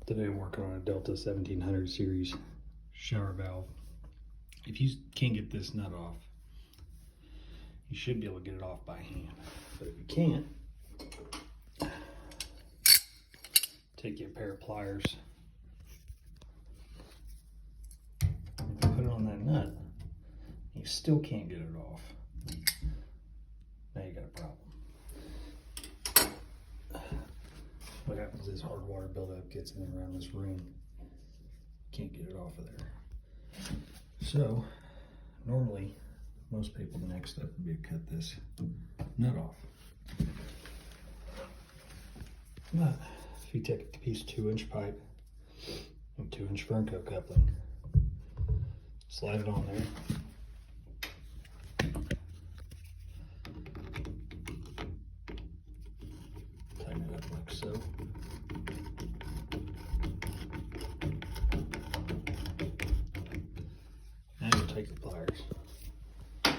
Today I'm working on a Delta 1700 series shower valve. If you can't get this nut off, you should be able to get it off by hand. But if you can't, take you a pair of pliers and put it on that nut. You still can't get it off. Now you got a problem. What happens is hard water buildup gets in around this ring. Can't get it off of there. So normally most people, the next step would be to cut this nut off. But if you take a piece of 2-inch pipe and 2-inch Fernco coupling, slide it on there. Tighten it up like so. Now you take the pliers, put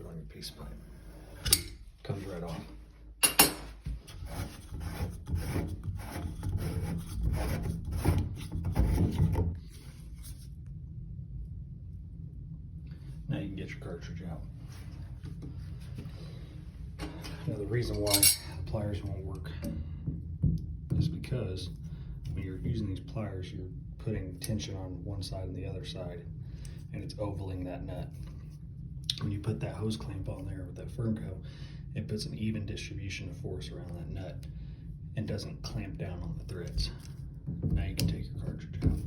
it on your piece of pipe. Comes right off. Now you can get your cartridge out. Now the reason why the pliers won't work is because when you're using these pliers, you're putting tension on one side and the other side, and it's ovaling that nut. When you put that hose clamp on there with that Fernco, it puts an even distribution of force around that nut and doesn't clamp down on the threads. Now you can take your cartridge out.